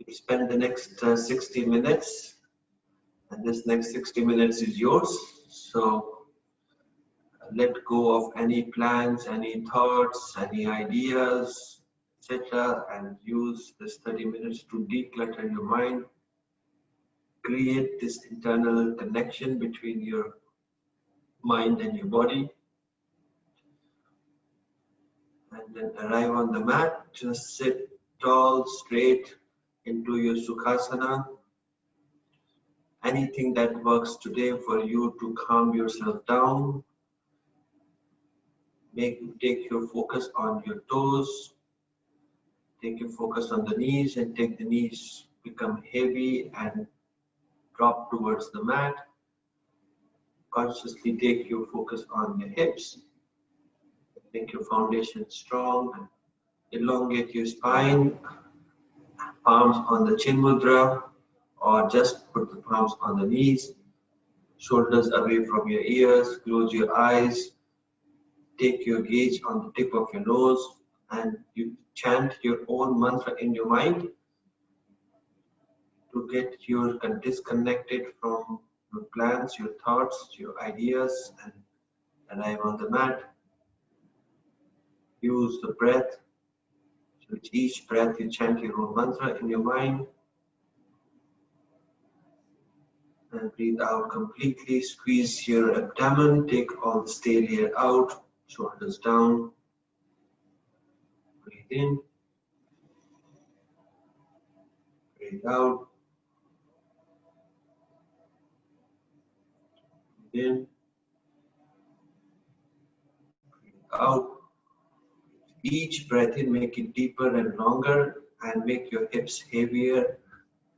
Spend the next 60 minutes, and this next 60 minutes is yours. So let go of any plans, any thoughts, any ideas, etc., and use this 30 minutes to declutter your mind. Create this internal connection between your mind and your body. And then arrive on the mat. Just sit tall, straight into your Sukhasana. Anything that works today for you to calm yourself down. Take your focus on your toes. Take your focus on the knees and take the knees become heavy and drop towards the mat. Consciously take your focus on your hips. Make your foundation strong. Elongate your spine. Palms on the chin mudra, or just put the palms on the knees. Shoulders away from your ears. Close your eyes. Take your gaze on the tip of your nose, and you chant your own mantra in your mind to get you disconnected from your plans, your thoughts, your ideas, and arrive on the mat. Use the breath. So with each breath, you chant your own mantra in your mind. And breathe out completely. Squeeze your abdomen. Take all the stale air out. Shoulders down. Breathe in. Breathe out. Breathe in. Breathe out. Each breath in, make it deeper and longer, and make your hips heavier,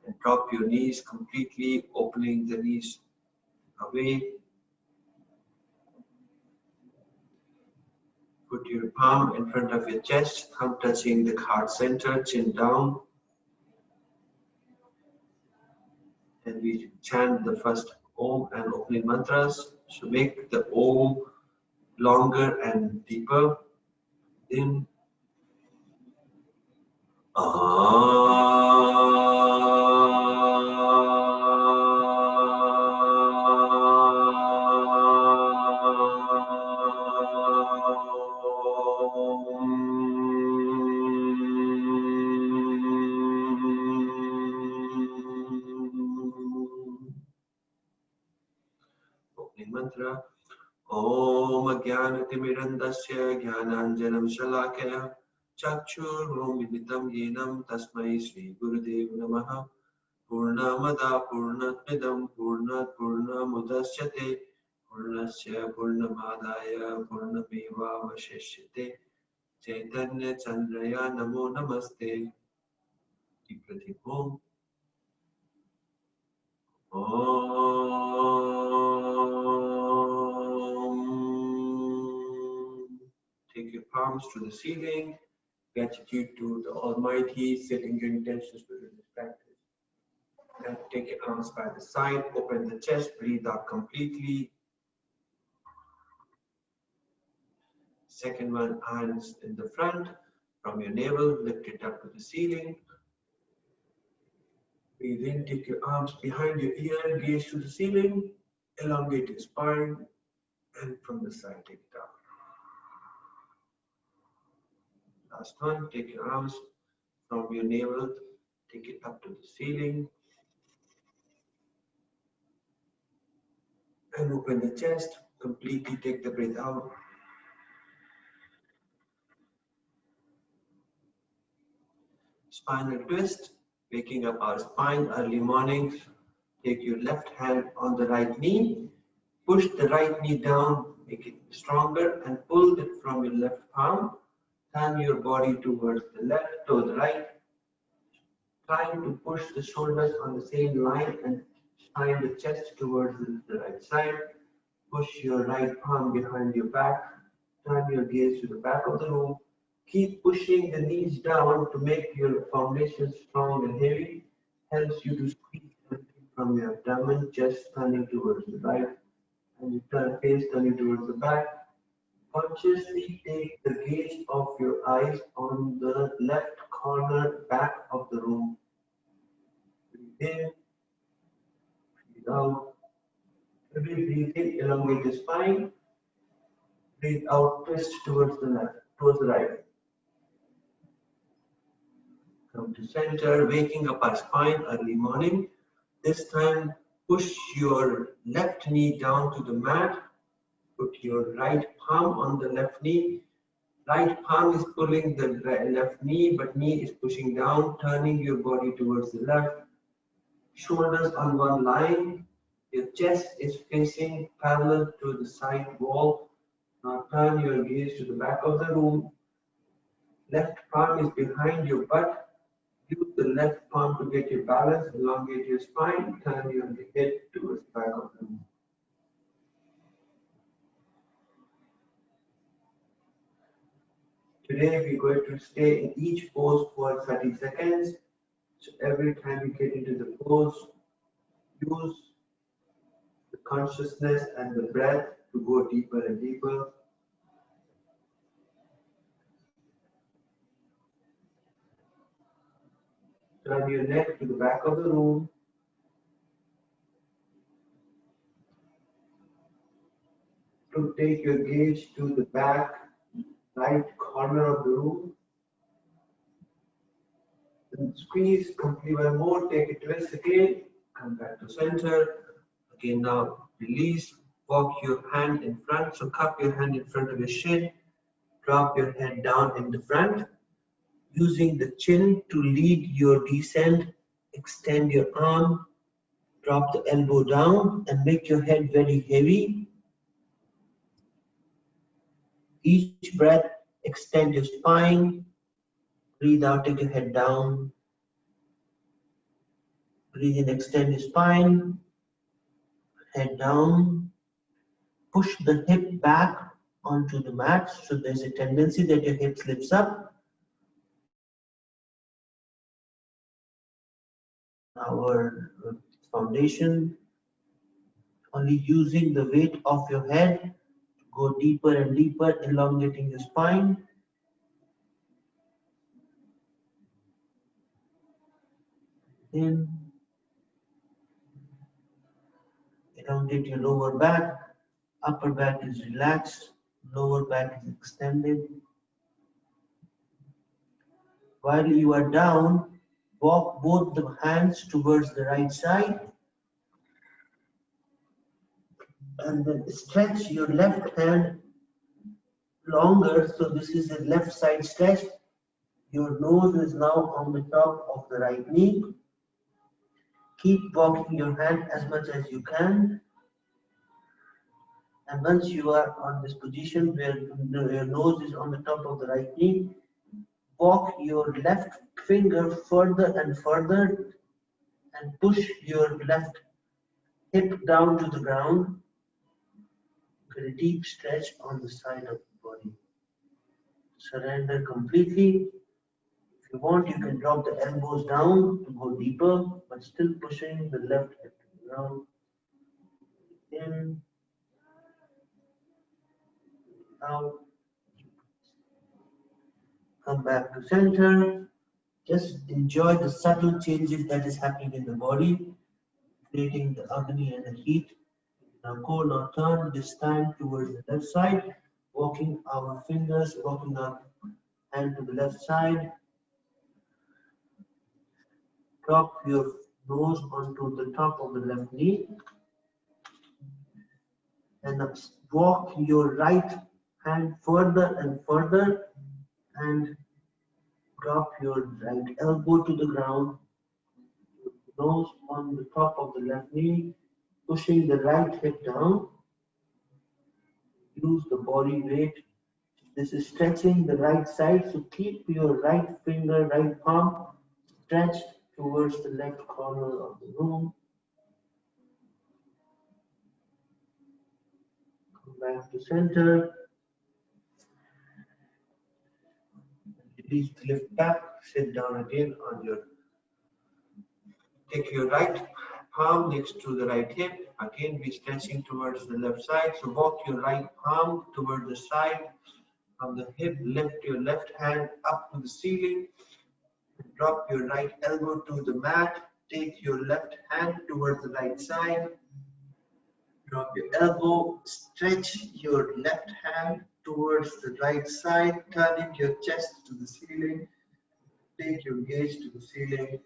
and drop your knees completely, opening the knees away. Put your palm in front of your chest, thumb touching the heart center, chin down. And we chant the first Om and opening mantras. So make the Om longer and deeper. In opening mantra. Om Jnanatimirandasya Jnananjanam Shalakaya Chakshurmilitam Yenam Tasmai Shri Gurudev Namaha Purnamada Purnamidam Purnat Purnamudachyate Purnasya Purnamadaya Purnameva Vashishyate Chaitanya Chandraya Namo Namaste. Deep breath in. Take your palms to the ceiling. Gratitude to the Almighty, setting your intentions within this practice. And take your arms by the side, open the chest, breathe out completely. Second one, hands in the front, from your navel, lift it up to the ceiling. Breathe in, take your arms behind your ear, gaze to the ceiling, elongate your spine, and from the side, take it up. Last one, take your arms from your navel, take it up to the ceiling, and open the chest, completely take the breath out. Spinal twist, waking up our spine early morning. Take your left hand on the right knee, push the right knee down, make it stronger, and pull it from your left palm. Turn your body towards the left to the right, trying to push the shoulders on the same line and shine the chest towards the right side. Push your right palm behind your back, turn your gaze to the back of the room. Keep pushing the knees down to make your foundation strong and heavy. Helps you to squeeze everything from your abdomen, chest turning towards the right, and your face turning towards the back. Consciously take the gaze of your eyes on the left corner back of the room. In, breathe out. Every breathe in, elongate the spine. Breathe out, twist towards the left, towards the right. Come to center, waking up our spine early morning. This time, push your left knee down to the mat. Put your right palm on the left knee. Right palm is pulling the left knee, but knee is pushing down, turning your body towards the left. Shoulders on one line. Your chest is facing parallel to the side wall. Now turn your gaze to the back of the room. Left palm is behind your butt. Use the left palm to get your balance, elongate your spine, turn your head towards the back of the room. Today we're going to stay in each pose for 30 seconds. So every time you get into the pose, use the consciousness and the breath to go deeper and deeper. Turn your neck to the back of the room. To take your gaze to the back right corner of the room. And squeeze, complete one more, take a twist again, come back to center. Again now, release, walk your hand in front, so cup your hand in front of your shin, drop your head down in the front. Using the chin to lead your descent, extend your arm, drop the elbow down and make your head very heavy. Each breath, extend your spine. Breathe out, take your head down. Breathe in, extend your spine. Head down. Push the hip back onto the mat. So there's a tendency that your hip slips up. Our foundation. Only using the weight of your head to go deeper and deeper, elongating the spine. In. Elongate your lower back. Upper back is relaxed. Lower back is extended. While you are down, walk both the hands towards the right side. And then stretch your left hand longer. So this is a left side stretch. Your nose is now on the top of the right knee. Keep walking your hand as much as you can. And once you are on this position where your nose is on the top of the right knee, walk your left finger further and further and push your left hip down to the ground. Get a deep stretch on the side of the body. Surrender completely. If you want, you can drop the elbows down to go deeper, but still pushing the left hip to the ground. In, out. Come back to center. Just enjoy the subtle changes that is happening in the body, creating the agni and the heat. Now go, now turn this time towards the left side, walking our fingers, walking our hand to the left side. Drop your nose onto the top of the left knee. And walk your right hand further and further and drop your right elbow to the ground. Nose on the top of the left knee, pushing the right hip down. Use the body weight. This is stretching the right side, so keep your right finger, right palm stretched towards the left corner of the room. Come back to center. Release the lift back, sit down again on your. Take your right palm next to the right hip. Again, be stretching towards the left side. So walk your right palm toward the side. From the hip, lift your left hand up to the ceiling. Drop your right elbow to the mat. Take your left hand towards the right side. Drop your elbow. Stretch your left hand towards the right side, turning your chest to the ceiling. Take your gaze to the ceiling.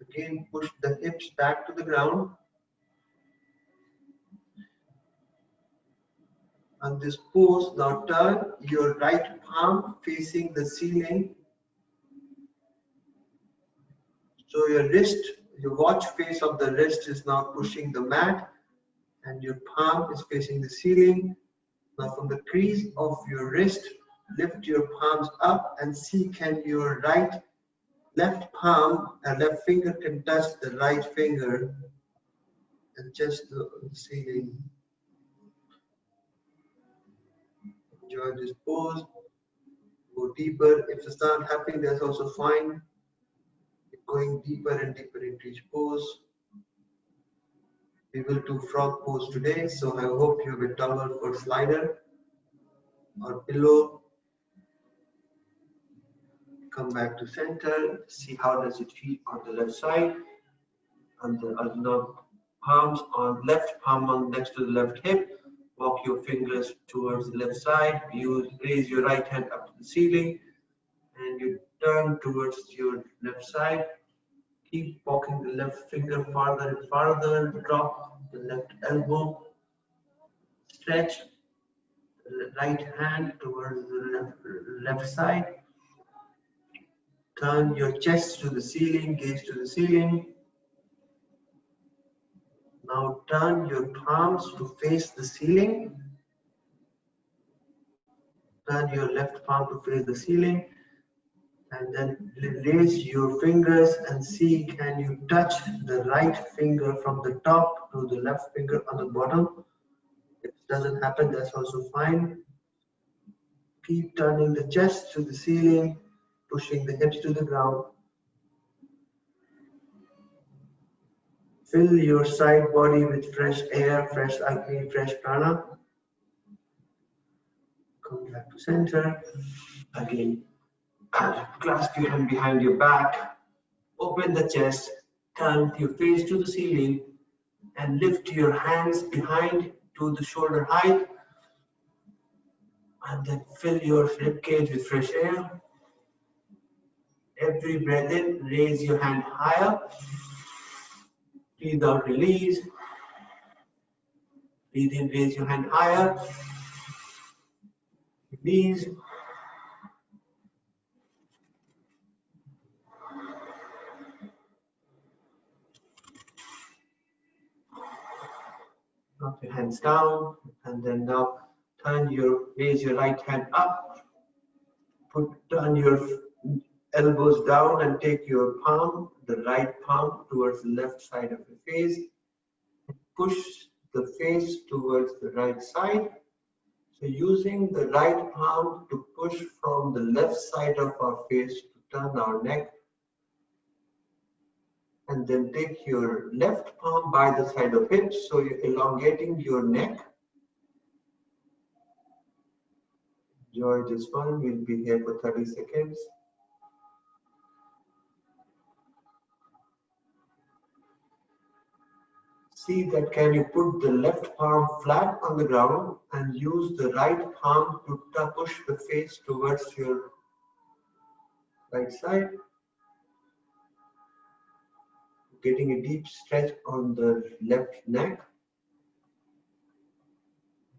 Again, push the hips back to the ground. On this pose, now turn your right palm facing the ceiling. So your wrist, your watch face of the wrist is now pushing the mat and your palm is facing the ceiling. Now from the crease of your wrist, lift your palms up and see can your left palm and left finger can touch the right finger and just the ceiling. Enjoy this pose. Go deeper. If it's not happening, that's also fine. Keep going deeper and deeper into each pose. We will do frog pose today, so I hope you have a towel or slider or pillow. Come back to center. See how does it feel on the left side. And the palms on left palm on next to the left hip. Walk your fingers towards the left side. Raise your right hand up to the ceiling, and you turn towards your left side. Keep walking the left finger farther and farther. Drop the left elbow. Stretch the right hand towards the left side. Turn your chest to the ceiling, gaze to the ceiling. Now turn your palms to face the ceiling. Turn your left palm to face the ceiling. And then raise your fingers and see can you touch the right finger from the top to the left finger on the bottom. If it doesn't happen, that's also fine. Keep turning the chest to the ceiling, pushing the hips to the ground. Fill your side body with fresh air, fresh Agni, fresh prana. Come back to center. Again, clasp your hand behind your back. Open the chest, turn your face to the ceiling, and lift your hands behind to the shoulder height. And then fill your rib cage with fresh air. Every breath in, raise your hand higher. Breathe out, release. Breathe in, raise your hand higher. Release. Drop your hands down, and then now raise your right hand up. Turn your elbows down and take your palm, the right palm, towards the left side of your face. Push the face towards the right side. So using the right palm to push from the left side of our face to turn our neck. And then take your left palm by the side of hips, so you're elongating your neck. Enjoy this one. We'll be here for 30 seconds. See that can you put the left palm flat on the ground and use the right palm to push the face towards your right side. Getting a deep stretch on the left neck.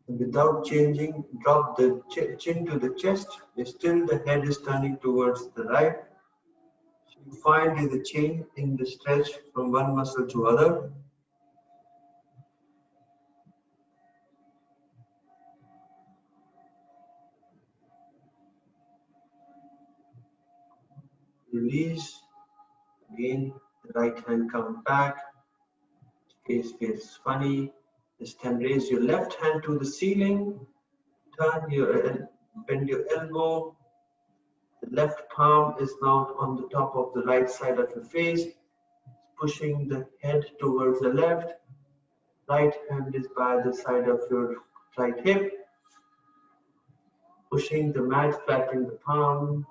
And without changing, drop the chin to the chest. Still the head is turning towards the right. So you find the change in the stretch from one muscle to other. Release. Again, the right hand comes back. Face feels funny. This time raise your left hand to the ceiling. Bend your elbow. The left palm is now on the top of the right side of your face, pushing the head towards the left. Right hand is by the side of your right hip, pushing the mat, flattening the palm.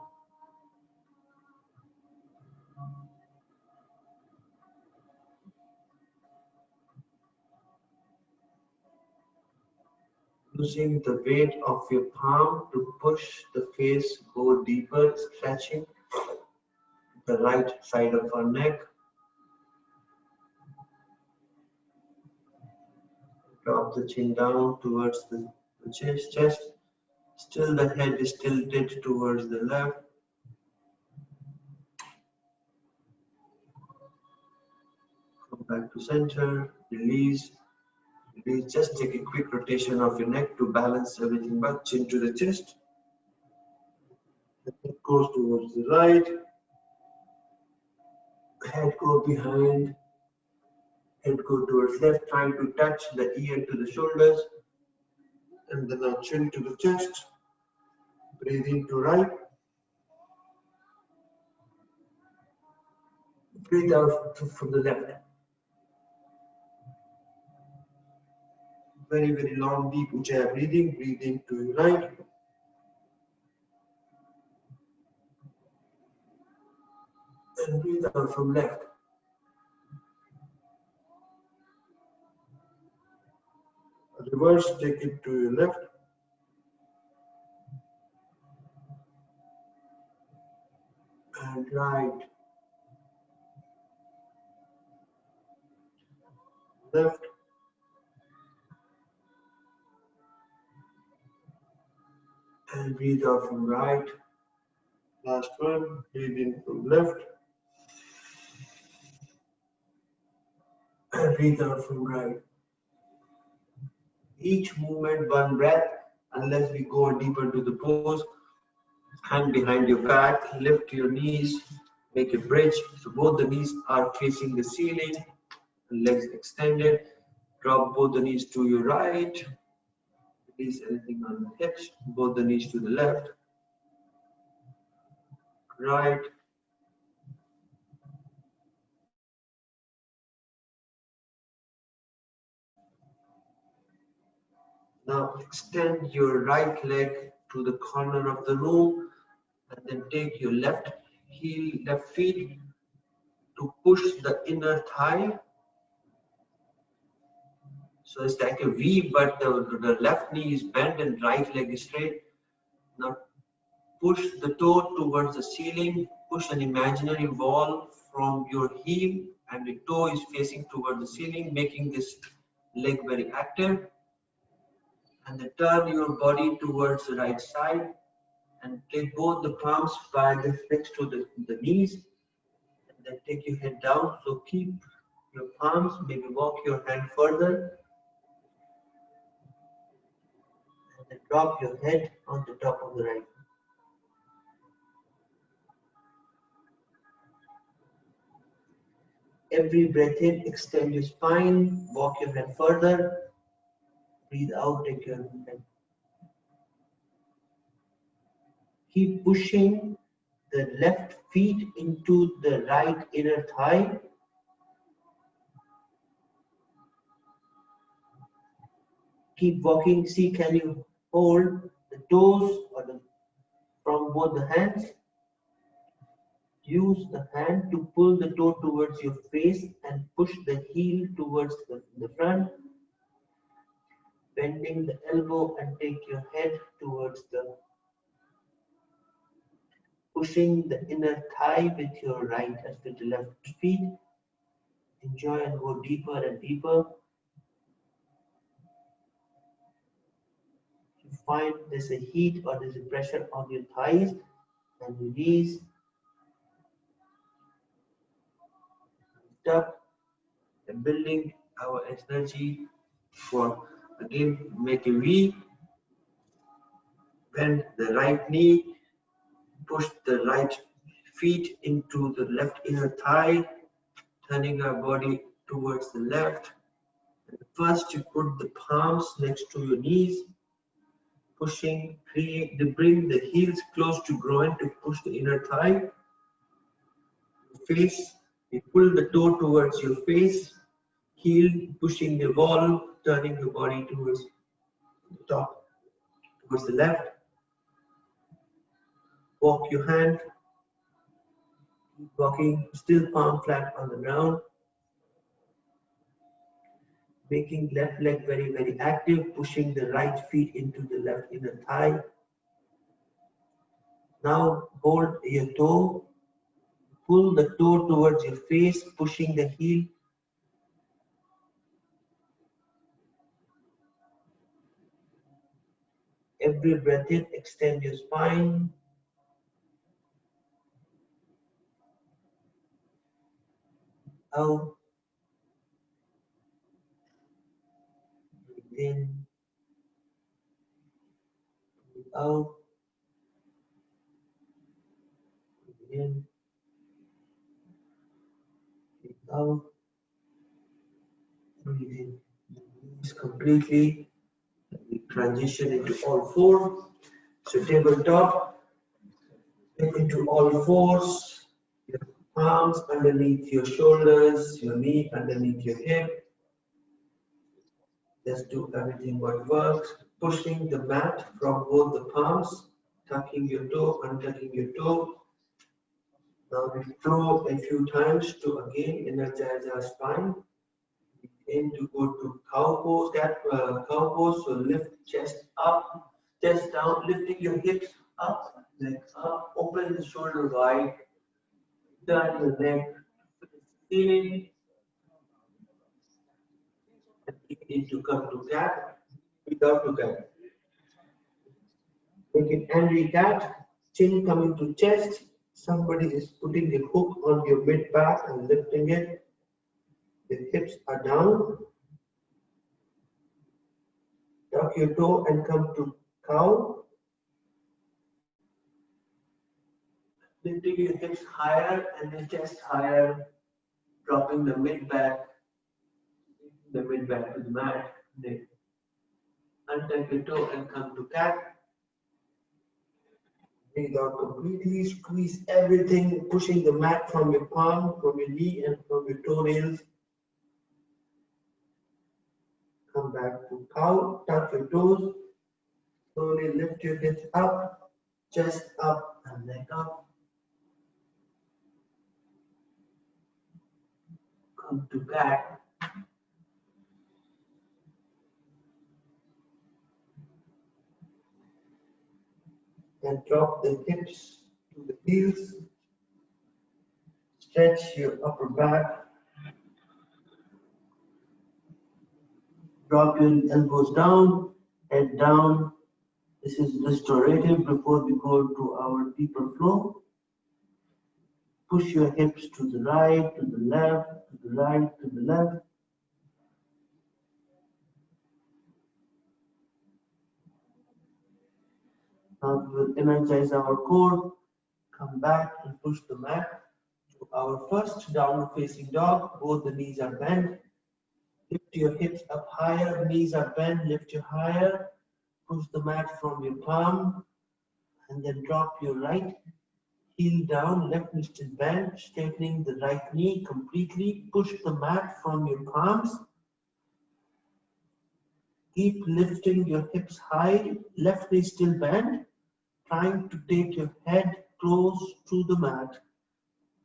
Using the weight of your palm to push the face, go deeper, stretching the right side of our neck. Drop the chin down towards the chest. Still the head is tilted towards the left. Come back to center, release. Release. Just take a quick rotation of your neck to balance everything back, chin to the chest. The neck goes towards the right. Head go behind. Head go towards left, trying to touch the ear to the shoulders. And then our chin to the chest. Breathe into right. Breathe out from the left. Very, very long, deep Ujjayi breathing. Breathe into your right. And breathe out from left. Reverse, take it to your left. And right. Left. And breathe out from right. Last one. Breathe in from left. And breathe out from right. Each movement, one breath, unless we go deeper to the pose. Hand behind your back, lift your knees, make a bridge. So both the knees are facing the ceiling, legs extended. Drop both the knees to your right. Release anything on the hips, both the knees to the left. Right. Now extend your right leg to the corner of the room and then take your left feet to push the inner thigh. So it's like a V, but the left knee is bent and right leg is straight. Now push the toe towards the ceiling, push an imaginary wall from your heel and the toe is facing towards the ceiling, making this leg very active. And then turn your body towards the right side and take both the palms by the next to the knees. And then take your head down. So keep your palms, maybe walk your hand further. And then drop your head on the top of the right. Every breath in, extend your spine, walk your head further. Breathe out, take your head. Keep pushing the left feet into the right inner thigh. Keep walking. See, can you hold the toes from both the hands? Use the hand to pull the toe towards your face and push the heel towards the front. Bending the elbow and take your head towards the pushing the inner thigh with your right as with the left feet. Enjoy and go deeper and deeper. You find there's a heat or there's a pressure on your thighs and release. Up and building our energy for again make a V. Bend the right knee. Push the right feet into the left inner thigh, turning our body towards the left. And first, you put the palms next to your knees, pushing, bring the heels close to groin to push the inner thigh. Face, you pull the toe towards your face, heel pushing the wall, turning your body towards the top, towards the left. Walk your hand. Keep walking, still palm flat on the ground. Making left leg very, very active, pushing the right feet into the left inner thigh. Now hold your toe, pull the toe towards your face, pushing the heel. Every breath in, extend your spine. Out, breathe in, breathe out, breathe in, breathe out, breathe in. Release completely. We transition into all four. So tabletop, get into all fours. Your arms underneath your shoulders, your knee underneath your hip. Just do everything what works. Pushing the mat from both the palms, tucking your toe, untucking your toe. Now we flow a few times to again energize our spine. We aim to go to cow pose, cow pose. So lift chest up, chest down, lifting your hips up, neck up, open the shoulder wide, turn your neck to the ceiling, and begin to come to cat, without to cat. Make it angry cat, chin coming to chest. Somebody is putting a hook on your mid back and lifting it. The hips are down. Tuck your toe and come to cow. Lifting your hips higher and the chest higher. Dropping the mid back to the mat. Untuck your toe and come to cat. Breathe out completely. Squeeze everything, pushing the mat from your palm, from your knee, and from your toenails. Come back to cow. Tuck your toes. Slowly lift your hips up, chest up, and neck up. Come to cat. And drop the hips to the heels. Stretch your upper back. Drop your elbows down, head down. This is restorative before we go to our deeper flow. Push your hips to the right, to the left, to the right, to the left. Now we will energize our core. Come back and push the mat to our first downward facing dog. Both the knees are bent. Lift your hips up higher, knees are bent, lift you higher. Push the mat from your palm and then drop your right heel down, left knee still bent, straightening the right knee completely. Push the mat from your palms. Keep lifting your hips high, left knee still bent, trying to take your head close to the mat.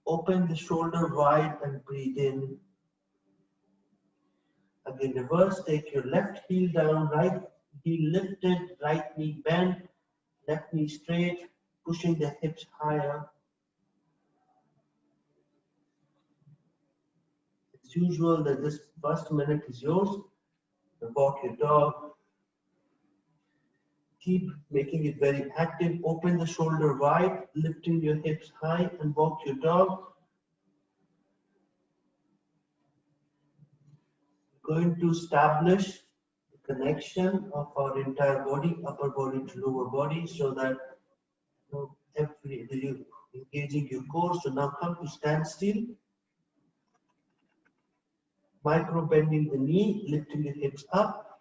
Open the shoulder wide and breathe in. Again, reverse, take your left heel down, right heel lifted, right knee bent, left knee straight, pushing the hips higher. As usual, that this first minute is yours. Walk your dog. Keep making it very active. Open the shoulder wide, lifting your hips high and walk your dog. Going to establish the connection of our entire body, upper body to lower body, so that you're engaging your core. So now come to standstill. Micro bending the knee, lifting the hips up.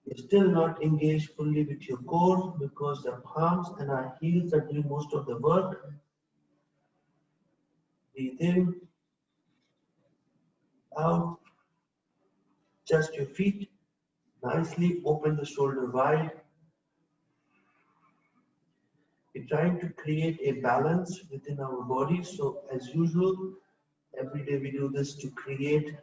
You're still not engaged fully with your core because the palms and our heels are doing most of the work. Breathe in, out, just your feet. Nicely open the shoulder wide. We're trying to create a balance within our body. So as usual, Every day we do this to create,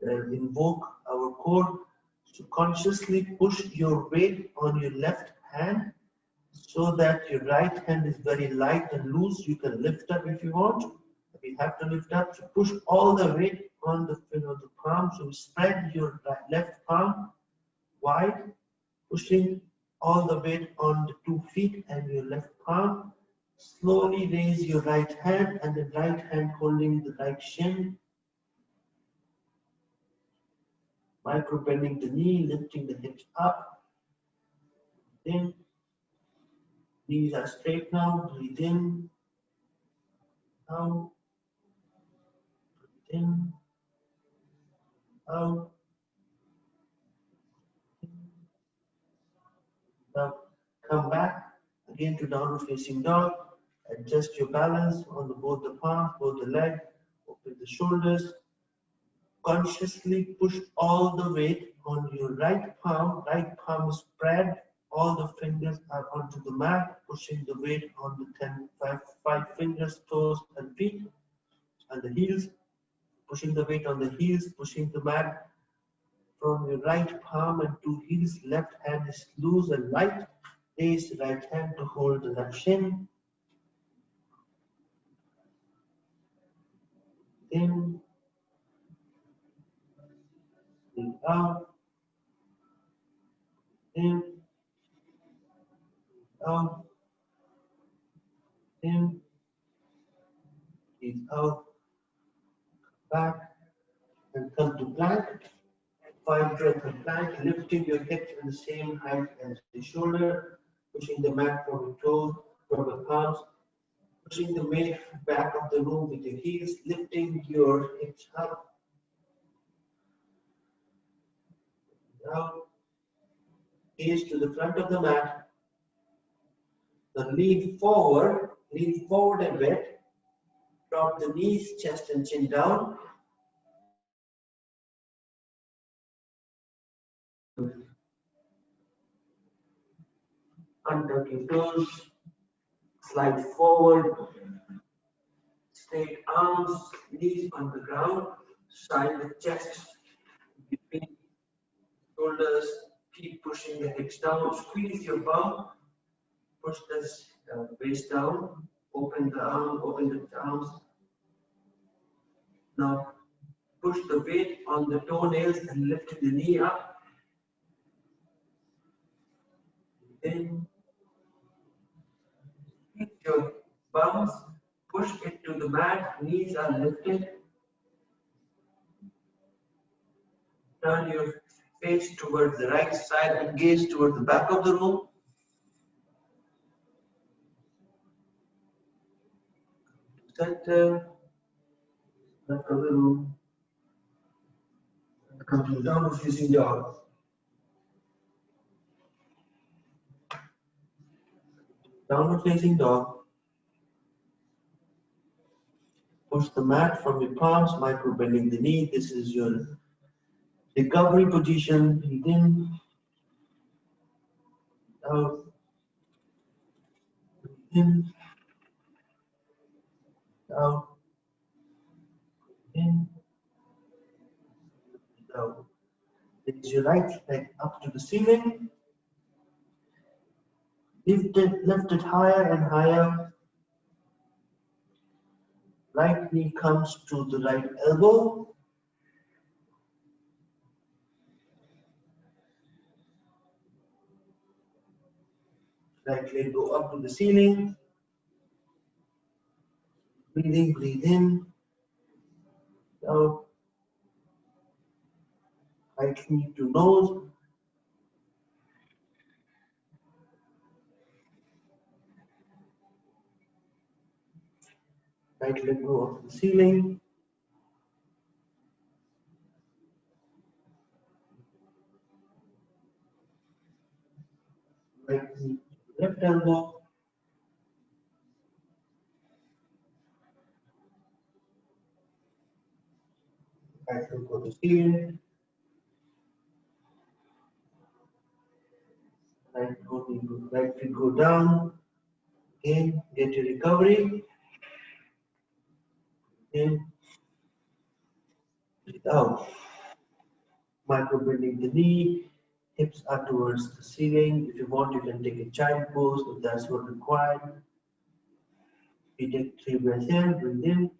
invoke our core. So consciously push your weight on your left hand so that your right hand is very light and loose. You can lift up if you want. If you have to lift up, so push all the weight on the palm. So spread your left palm wide, pushing all the weight on the 2 feet and your left palm. Slowly raise your right hand and the right hand holding the right shin. Micro bending the knee, lifting the hips up. In. Knees are straight now. Breathe in. Out. Breathe in. Out. Now come back again to downward facing dog. Adjust your balance on both the palms, both the leg. Open the shoulders. Consciously push all the weight on your right palm. Right palm is spread. All the fingers are onto the mat, pushing the weight on the five fingers, toes, and feet, and the heels. Pushing the weight on the heels, pushing the mat from your right palm and 2 heels. Left hand is loose and light. Raise right hand to hold the left shin. In. Breathe out. In. Out. In. Breathe out. Back and come to plank. 5 breath of plank, lifting your hips in the same height as the shoulder, pushing the mat from your toes, from the palms, pushing the weight back of the room with your heels, lifting your hips up, down, gaze to the front of the mat. Then lean forward a bit, drop the knees, chest and chin down. Untuck your toes, slide forward, straight arms, knees on the ground, side the chest, between shoulders, keep pushing the hips down, squeeze your bum, push this waist down, open the arms. Now push the weight on the toenails and lift the knee up. Then squeeze your bums, push it to the mat, knees are lifted. Turn your face towards the right side and gaze towards the back of the room. Center, back of the room. Come to downward facing dog. Downward facing dog. Push the mat from your palms, micro bending the knee. This is your recovery position. Breathe in, out, breathe in, out, in, out. Raise your right leg up to the ceiling. Lift it higher and higher. Right knee comes to the right elbow. Right leg go up to the ceiling. Breathing, breathe in, out. Right knee to nose. Right leg go up to the ceiling. Right knee to left elbow. Right leg go to the ceiling. Right leg go down. Again, get your recovery. In, Out. Micro bending the knee, hips are towards the ceiling. If you want, you can take a child pose if that's what required. You take 3 breaths in, breathe in,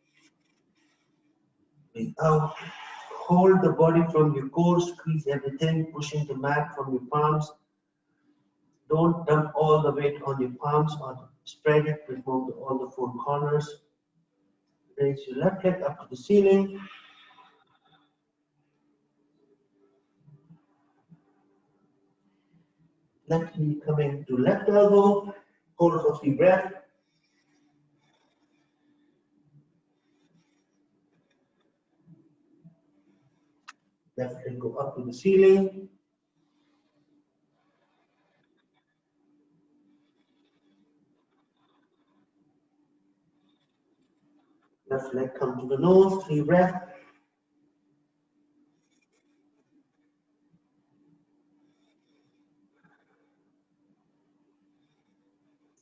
breathe out. Hold the body from your core, squeeze everything, pushing the mat from your palms. Don't dump all the weight on your palms or spread it, remove all the 4 corners. Raise your left leg up to the ceiling. Left knee coming to left elbow. Hold for 3 breaths. Left leg go up to the ceiling. Left leg come to the nose, 3 breaths.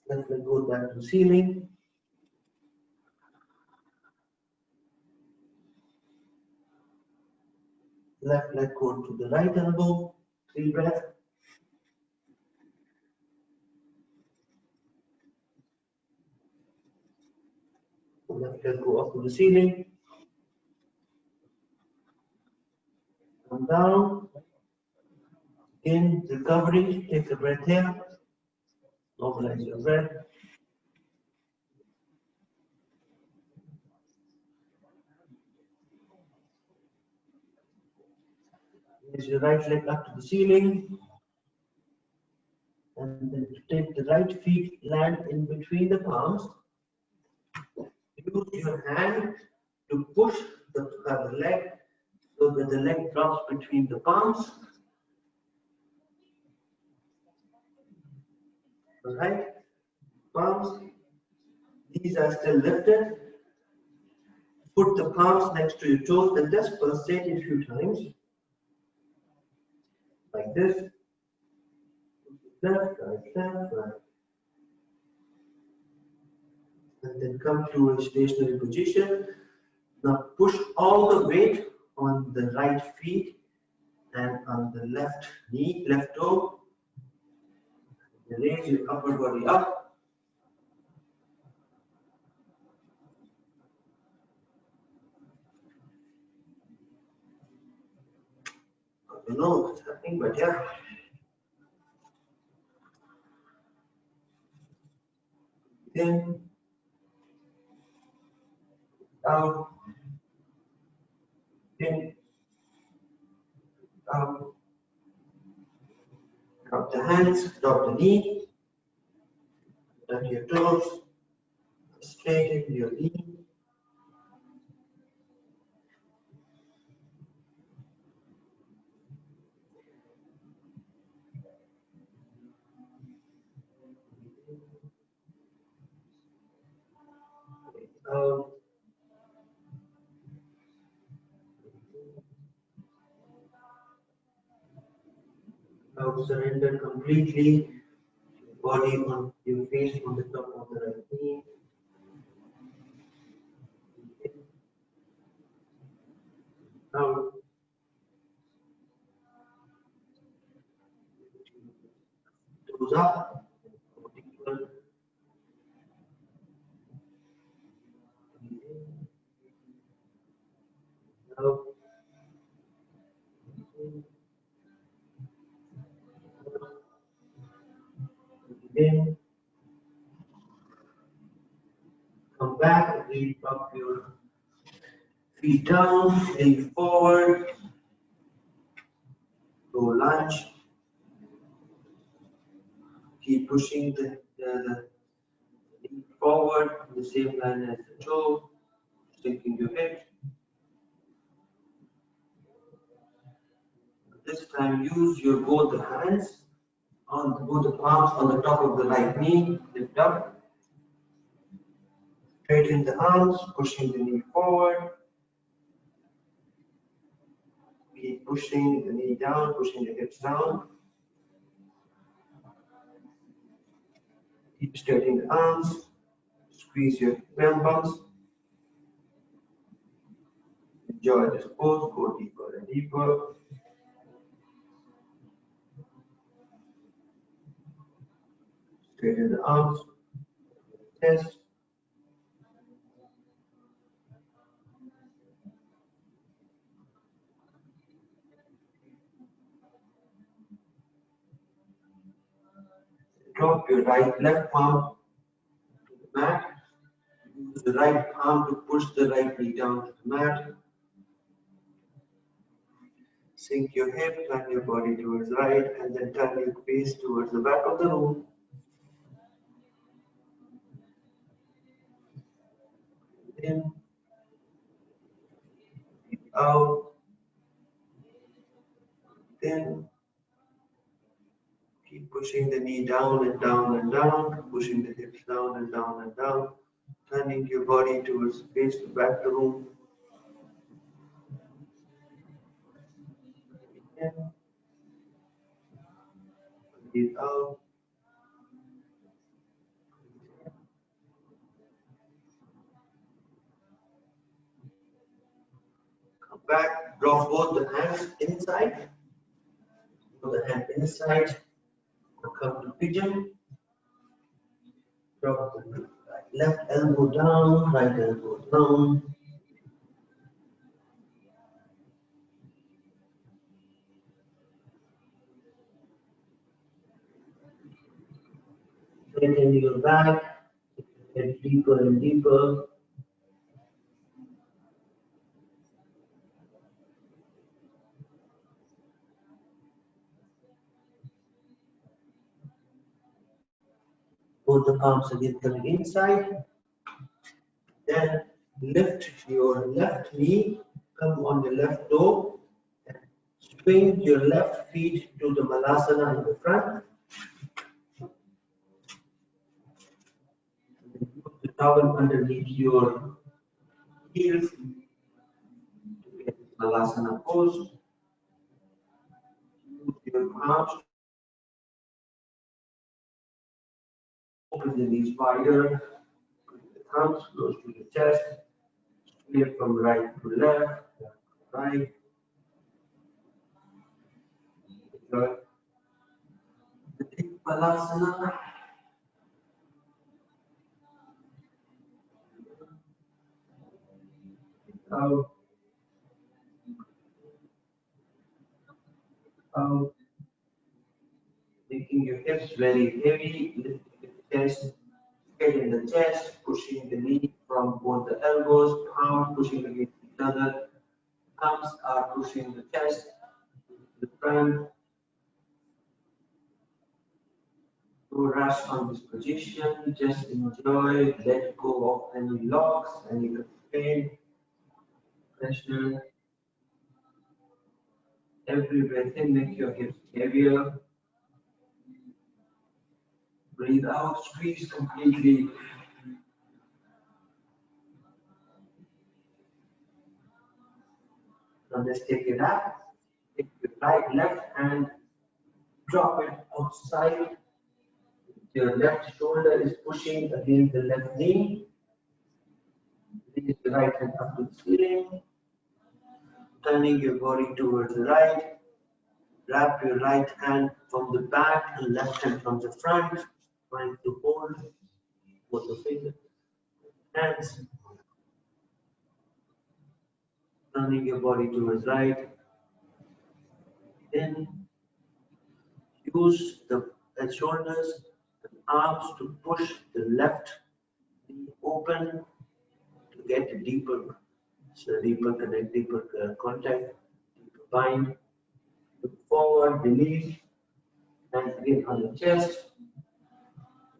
Left leg goes back to the ceiling. Left leg go to the right elbow, 3 breaths. Left leg go up to the ceiling. Come down. In recovery, take a breath here. Normalize your breath. Raise your right leg up to the ceiling. And then take the right feet, land in between the palms. Use your hand to push the leg so that the leg drops between the palms. Alright, palms. These are still lifted. Put the palms next to your toes and just pulsate it a few times. Like this. Left, right. And then come to a stationary position. Now push all the weight on the right feet and on the left knee, left toe. Raise your upper body up. I don't know what's happening, but yeah. In, out, in, out. Drop the hands, drop the knee, touch your toes, straighten your knee. Out. Out, surrender completely. Body on your face on the top of the right knee. Out. Toes up. Out. In. Come back, lean up your feet down, lean forward, go lunge. Keep pushing the knee forward, the same line as the toe, sinking your hips. This time use your both the hands on both the palms on the top of the right knee, lift up. Straighten the arms, pushing the knee forward. Keep pushing the knee down, pushing the hips down. Keep straightening the arms. Squeeze your bum bumps. enjoy this pose, go deeper and deeper. Straighten the arms, chest. Drop your left palm to the mat. Use the right arm to push the right knee down to the mat. Sink your hip, turn your body towards right, and then turn your face towards the back of the room. In, out, in. Keep pushing the knee down and down and down, pushing the hips down and down and down, turning your body towards face to back of the room. In, breathe out. Come back, drop both the hands inside. Put the hand inside. Come to pigeon. Drop the left elbow down, right elbow down. Straighten your back. Get deeper and deeper. Both the palms again coming inside. Then lift your left knee, come on the left toe, and swing your left feet to the Malasana in the front. Put the towel underneath your heels to get Malasana pose. Use your arms to open the knees wider. Put the thumbs close to the chest. Clear from right to left, right. Enjoy the deep Malasana. Out, out. Making your hips very heavy, lifting the chest, head in the chest, pushing the knee from both the elbows, palms pushing against each other, thumbs are pushing the chest to the front. No rush on this position, just enjoy, let go of any locks, any pain, pressure. Every breath in, make your hips heavier. Breathe out, squeeze completely. Now let's take it up. Take your left hand, drop it outside. Your left shoulder is pushing against the left knee. Raise the right hand up to the ceiling. Turning your body towards the right. Wrap your right hand from the back and left hand from the front. Trying to hold both the fingers, hands. Turning your body towards right. Then use the shoulders and arms to push the left knee open to get a deeper, deeper connect, deeper contact, deeper bind. Look forward, release, and again on the chest.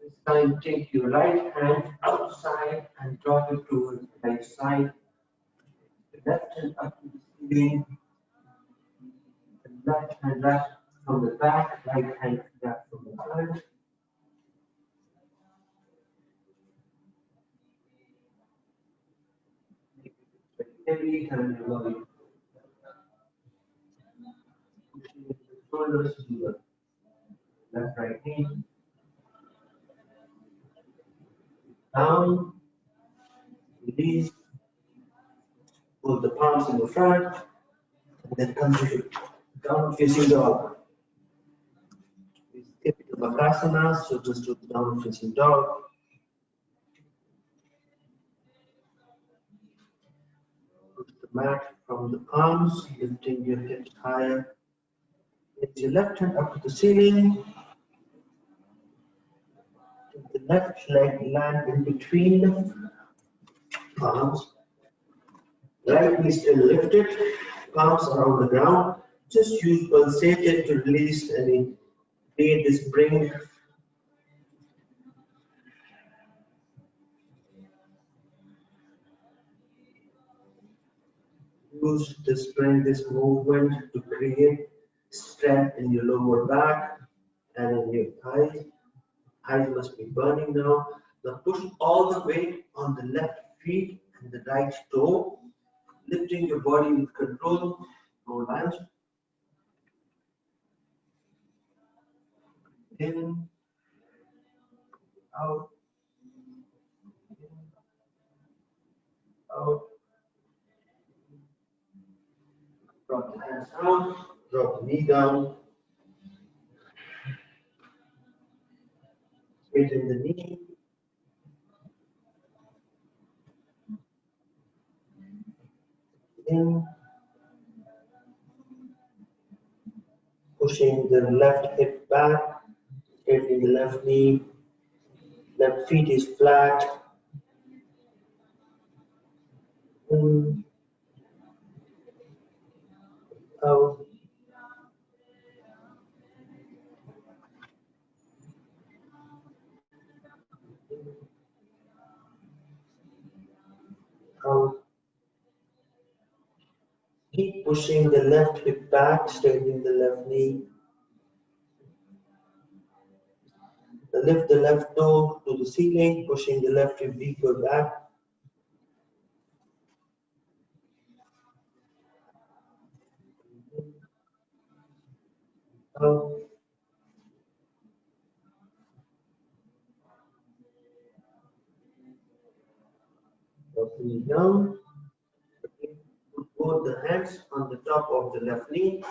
This time, take your right hand outside and drop it towards the right side. The left hand up to the ceiling. The left hand left from the back, right hand left from the front. Heavy hand body. Pushing the shoulders to the left right knee. Down, release, Pull the palms in the front, and then come to down facing dog. We skip the Bakasana, so just do the down facing dog. Push the mat from the palms, lifting your hips higher. Raise your left hand up to the ceiling. Take the left leg land in between the palms. Right knee still lifted, palms are on the ground. Just use pulsated to release any weight this bring. Use this bring this movement to create strength in your lower back and in your thighs. Thighs must be burning now. Now push all the weight on the left feet and the right toe, lifting your body with control. No lunge. In, out, in, out. Drop the hands down, drop the knee down. Straighten the knee. In. Pushing the left hip back, straightening the left knee. Left feet is flat. In, out. Out. Keep pushing the left hip back, straightening the left knee. Lift the left toe to the ceiling, pushing the left hip deeper back. Out. Drop the knee down. Put both the hands on the top of the left knee.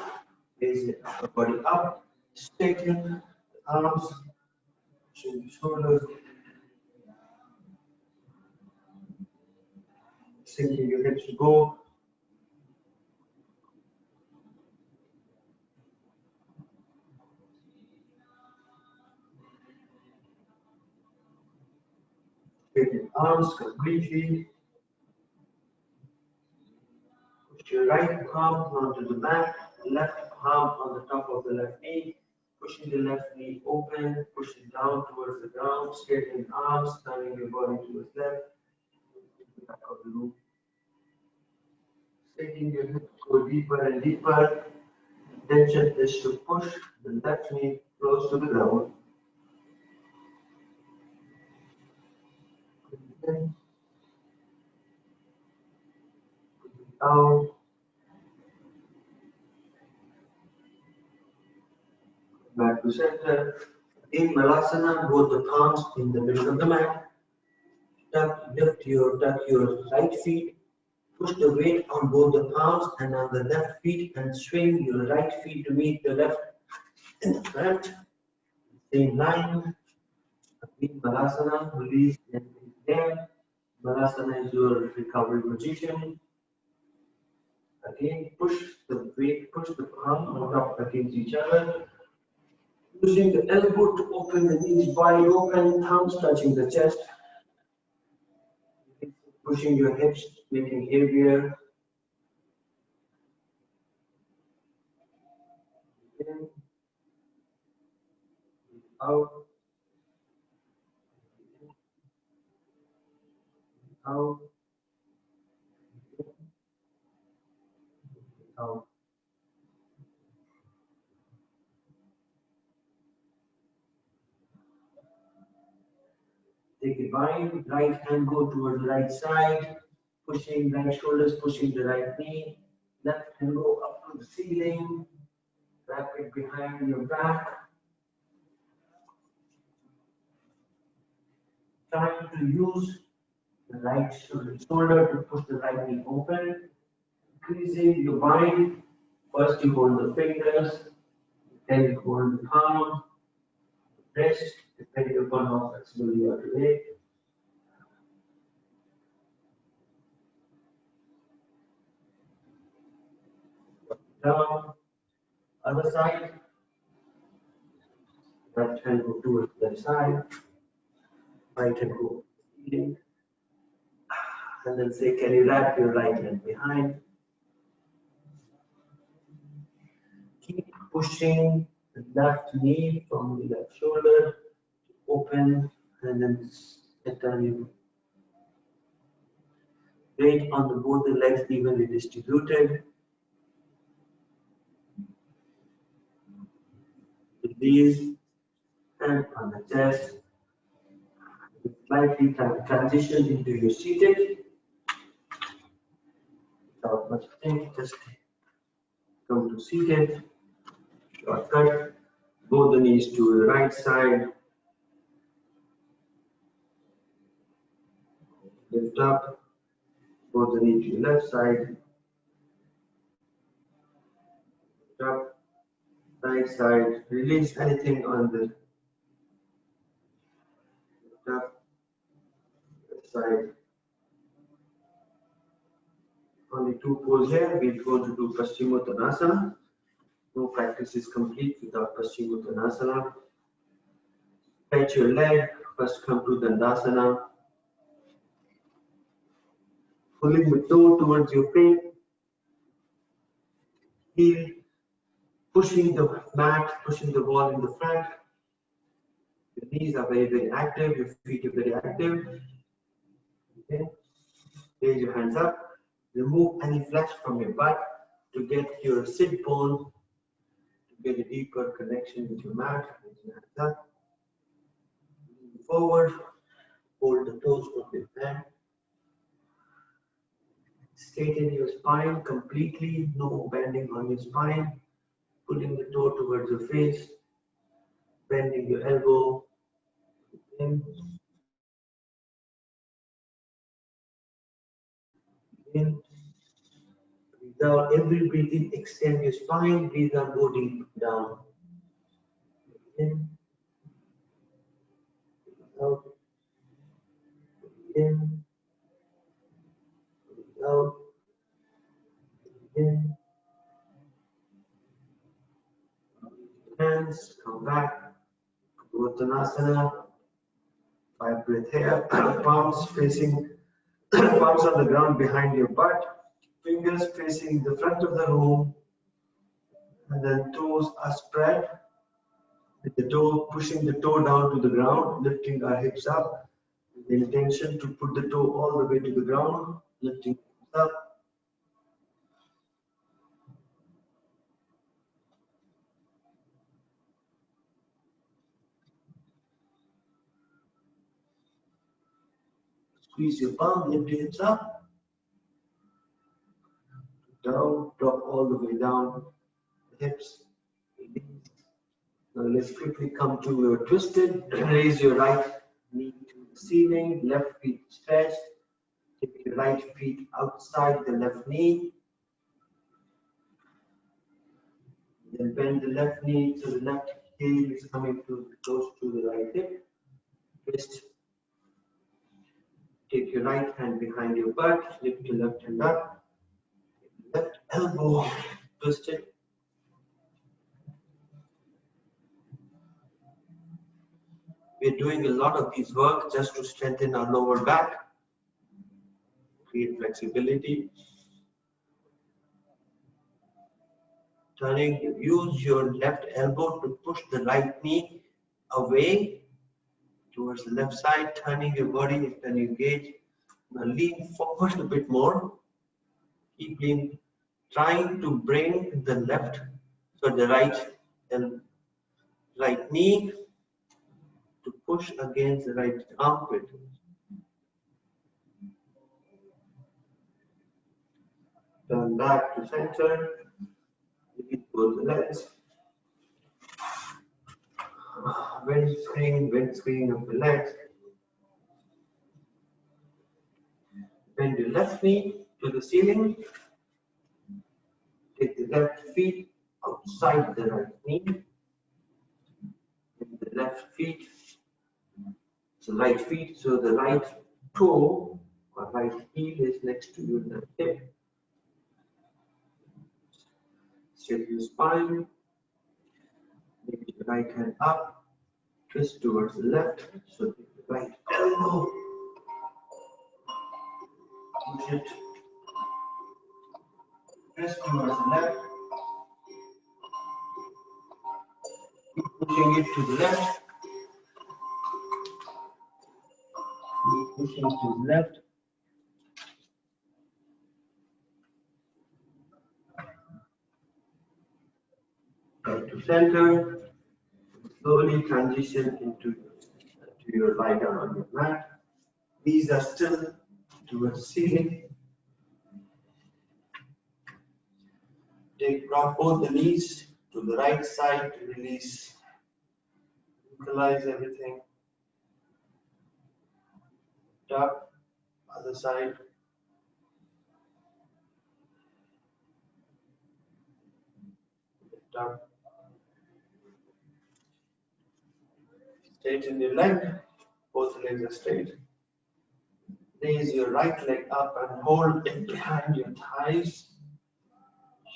Raise the body up. Straighten the arms. Pushing the shoulders. Sinking your hips to go. Straighten arms completely. Push your right palm onto the mat, left palm on the top of the left knee. Pushing the left knee open, push it down towards the ground, straighten arms, turning your body towards left. Back of the room. Straightening your hips, go deeper and deeper. Intention is to push the left knee close to the ground. In, out. Back to center. In Malasana, both the palms in the middle of the mat. Tuck your right feet. Push the weight on both the palms and on the left feet and swing your right feet to meet the left in the front. Same line. In Malasana, release and there. Malasana is your recovery position. Again, push the weight, push the palm on top against each other. Using the elbow to open the knees wide open, thumbs touching the chest. Pushing your hips, making heavier. In, out, out, out. Take a bind, right hand go towards the right side, pushing right shoulders, pushing the right knee, left hand go up to the ceiling, wrap it behind your back. Trying to use the right shoulder to push the right knee open. Squeezing your bind. First you hold the fingers, then you hold the palm, wrist, depending upon how flexible you are today. Down, other side. Left hand go towards the side, right hand go in, and then say, can you wrap your right hand behind? Keep pushing the left knee from the left shoulder to open, and then turn you. Weight on both the legs evenly distributed. The knees and on the chest. Slightly transition into your seated. Without much think, just come to seated. Shortcut. Both the knees to the right side. Lift up. Both the knees to the left side. Lift up. Right side. Release anything on the lift up. Left side. Only two poses here. We're going to do Paschimottanasana. No practice is complete without Paschimottanasana. Stretch your leg. First come to Dandasana. Pulling the toe towards your feet. Heel. Pushing the mat, pushing the wall in the front. Your knees are very, very active. Your feet are very active. Okay. Raise your hands up. Remove any flesh from your butt to get your sit bone, to get a deeper connection with your mat. Raise your hands up. Move forward. Hold the toes with your hand. Straighten your spine completely. No bending on your spine. Pulling the toe towards your face. Bending your elbow. In. In. Breathe out. Every breathing, extend your spine. Breathe out, go deep down. In. Breathe out. In. Breathe out. In. Hands, come back. Uttanasana. 5 breath here. Palms facing, palms on the ground behind your butt. Fingers facing the front of the room. And then toes are spread. With the toe, pushing the toe down to the ground, lifting our hips up. With the intention to put the toe all the way to the ground, lifting hips up. Squeeze your palm, lift your hips up. Down, drop all the way down. Hips. Now let's quickly come to your twisted. Raise your right knee to the ceiling, left feet stretched. Take your right feet outside the left knee. Then bend the left knee to the left heel is coming close to the right hip. Twist. Take your right hand behind your butt. Lift your left hand up. Left elbow twisted. We're doing a lot of these work just to strengthen our lower back, create flexibility. Turning, use your left elbow to push the right knee away towards the left side, turning your body, then you engage. Now lean forward a bit more. Keep lean, trying to bring the left, so the right knee to push against the right armpit. Turn back to center. Repeat both the legs. Wind swing of the legs. Bend your left knee to the ceiling. the left feet outside the right knee. And the left feet, so right feet, so the right toe or right heel is next to your left hip. Straighten your spine. Maybe the right hand up, twist towards the left, so the right elbow. Push it. Twist towards the left. Keep pushing it to the left. Keep pushing to the left. Back to center. Slowly transition into your lie down on your mat. Knees are still towards the ceiling. Drop both the knees to the right side to release, neutralize everything. Up, other side. Lift up. Straighten your leg, both legs are straight. Raise your right leg up and hold it behind your thighs.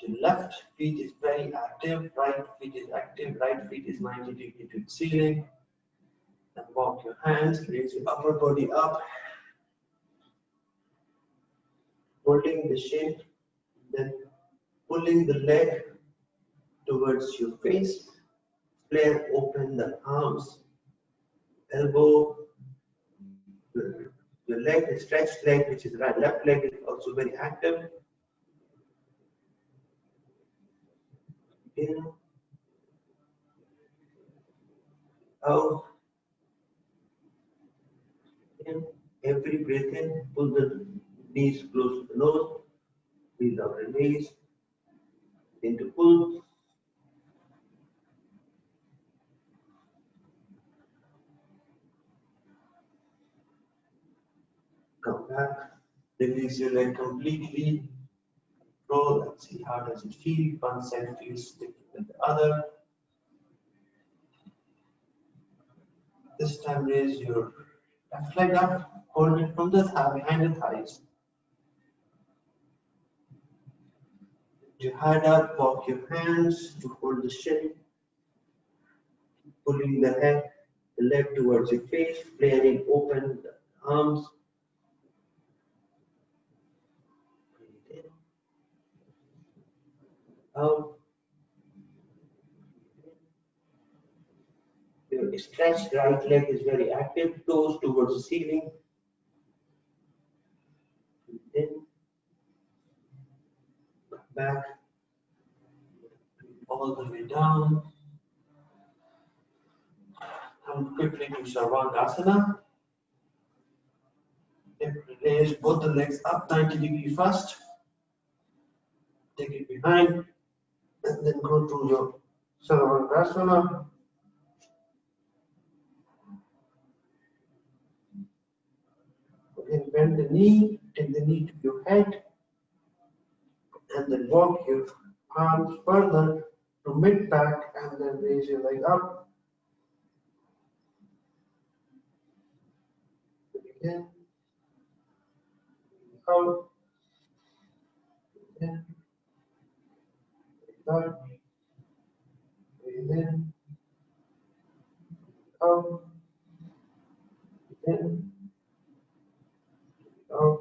Your left feet is very active, right feet is active, right feet is 90 degrees to the ceiling. And walk your hands, raise your upper body up. Holding the shape, then pulling the leg towards your face. Flare open the arms, elbow. Your leg, the stretched leg, which is right, left leg is also very active. In, out, in. Every breath in, pull the knees close to the nose. Breathe out, release. Into pull. Come back. Release your leg completely. Roll and see how does it feel. One side feels different than the other. This time raise your left leg up, hold it from the thigh behind the thighs. Lift your head up, walk your hands to hold the shin. Pulling the head, the leg towards your face, flaring open the arms. Breathe in. Out. Your stretched right leg is very active, toes towards the ceiling. Breathe in. Back. All the way down. Come quickly to Sarvangasana. Raise both the legs up 90 degrees first. Take it behind and then go to your Sarvangasana. Again, bend the knee, take the knee to your head, and then walk your arms further to mid back and then raise your leg up. Again. Out. In. Out. Breathe in. Out. In. Out.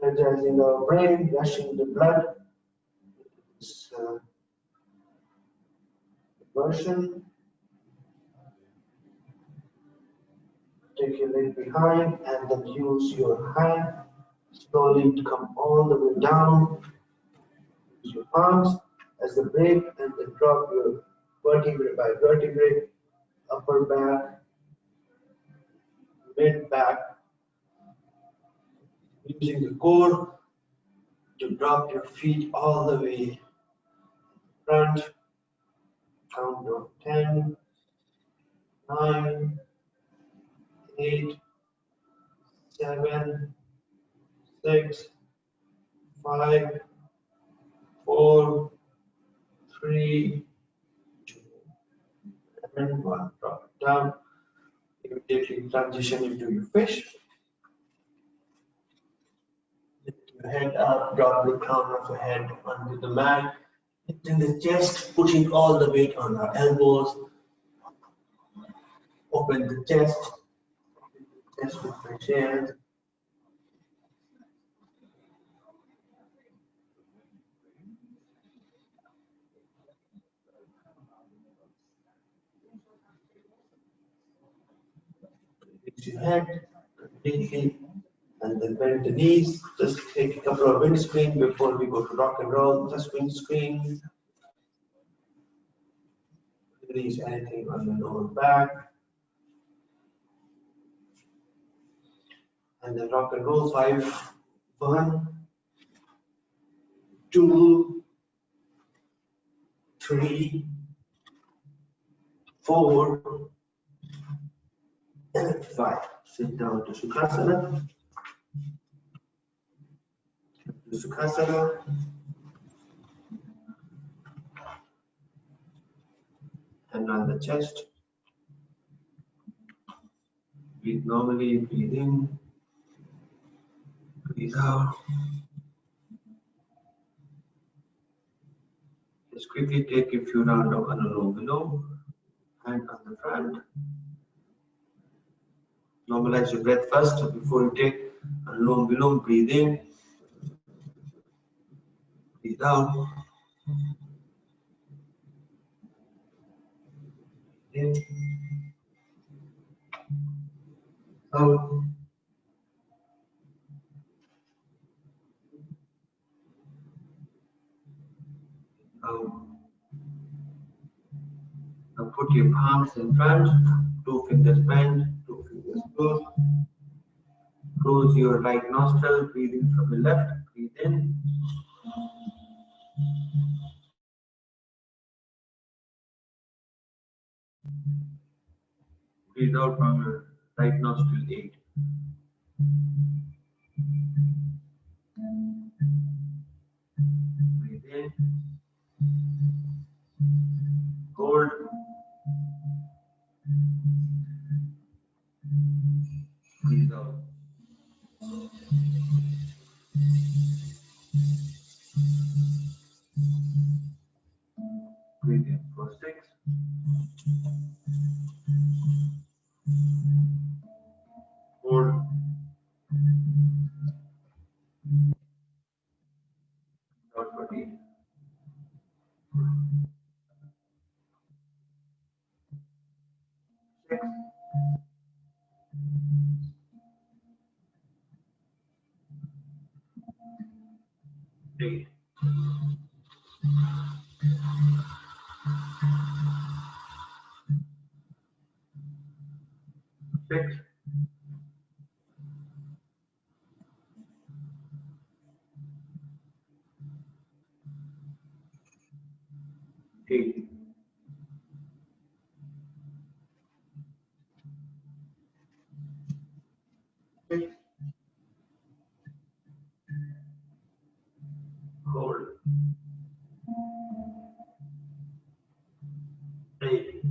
Energizing our brain, rushing the blood. This version. Take your leg behind and then use your hand slowly to come all the way down. Use your arms as the brake and then drop your vertebrae by vertebrae, upper back, mid back. Using the core to drop your feet all the way front, Count down 10, 9, 8, 7, 6, 5, 4, 3, 2, and 1. Drop it down. Immediately transition into your fish. Lift your head up, drop the crown of your head onto the mat. Lifting the chest, pushing all the weight on our elbows. Open the chest with fresh air. Lift your head completely and then bend the knees. Just take a couple of wind screens before we go to rock and roll. Just wind screen. Release anything on the lower back. And then rock and roll 5. 1, 2, 3, 4, and 5. Sit down to Sukhasana. To Sukhasana. And on the chest. Breathe normally, breathe in, breathe out. Just quickly take a few rounds of Anulom Vilom. Hand on the front. Normalize your breath first before you take Anulom Vilom. Breathe in, breathe out. In, out. Out. Now put your palms in front, 2 fingers bend, 2 fingers close. Close your right nostril, breathe in from the left, breathe in. Breathe out from your right nostril, 8. Breathe in. Hold. Breathe out. Breathe in for 6. Hold. Out for 8. 6. 8. 6. 8. 6. Hold. 8.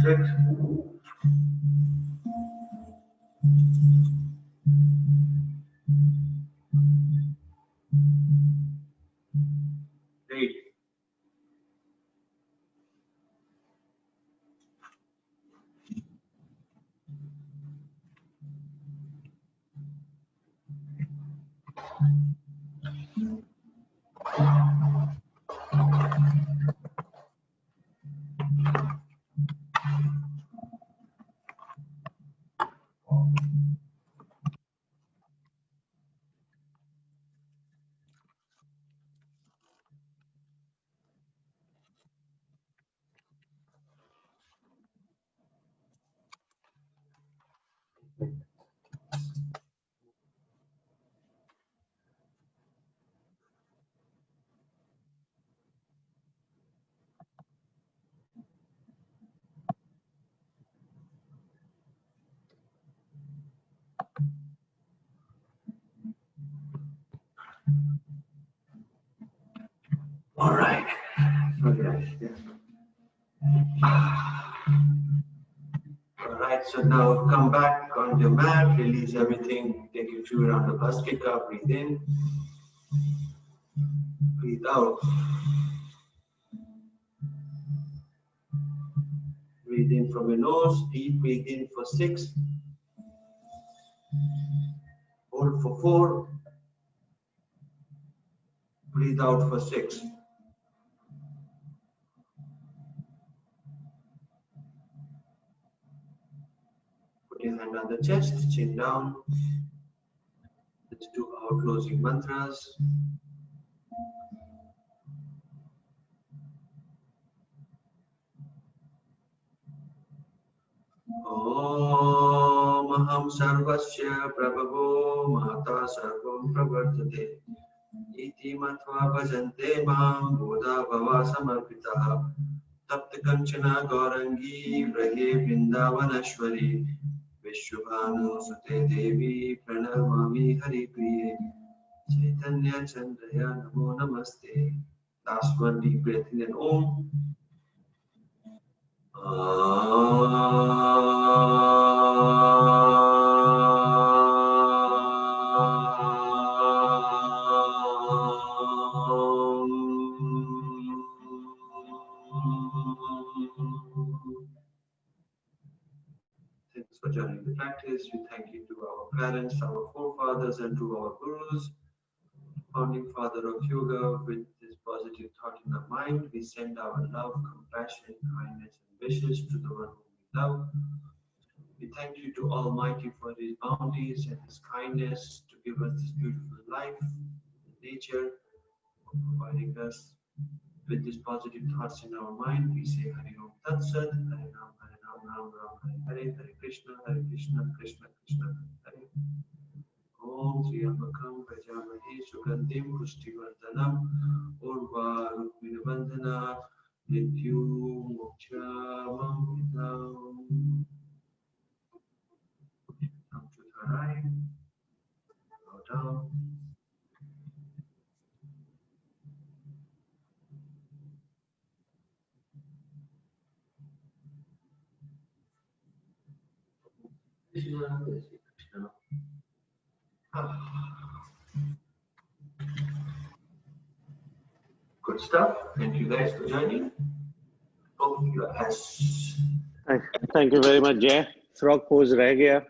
6. 8. All right. All right, so now come back on your mat, release everything, take your feet around the Bhastrika, breathe in, breathe out. Breathe in from your nose, deep breathe in for 6, hold for 4, breathe out for 6. Put your hand on the chest, chin down. Let's do our closing mantras. Om Aham Sarvasya Prabhavo Mata Sarvam Pravartate Iti Matva Bhajante Mam Bodha Bhava Samarpitaha Tapta Kanchana Gaurangi Vrahe Vrindavanashwari Vishwabhanu Sute Devi Pranamami Hari Priye Chaitanya Chandraya Namo Namaste. Last one, deep breath in and Om. Thanks for joining the practice. We thank you to our parents, our forefathers, and to our gurus. Founding father of yoga, with this positive thought in our mind, we send our love, compassion, kindness, and wishes to the one whom we love. We thank you to Almighty for His bounties and His kindness to give us this beautiful life, nature, for providing us with these positive thoughts in our mind. We say Hari Om Tat Sat, Hari Ram, Ram Ram, Hari Hare, Hare Krishna, Krishna Krishna, Hare. Om Sri Ambakam Prajamahi Sugandhim Pushtivardhanam Urva Rukminabandhana Nityu Mokshamam Hitam. Come to the right, go down. Krishna, Krishna. Good stuff. Thank you guys for joining. Oh, your ass. Thank you very much, Jay. Frog pose reh gaya.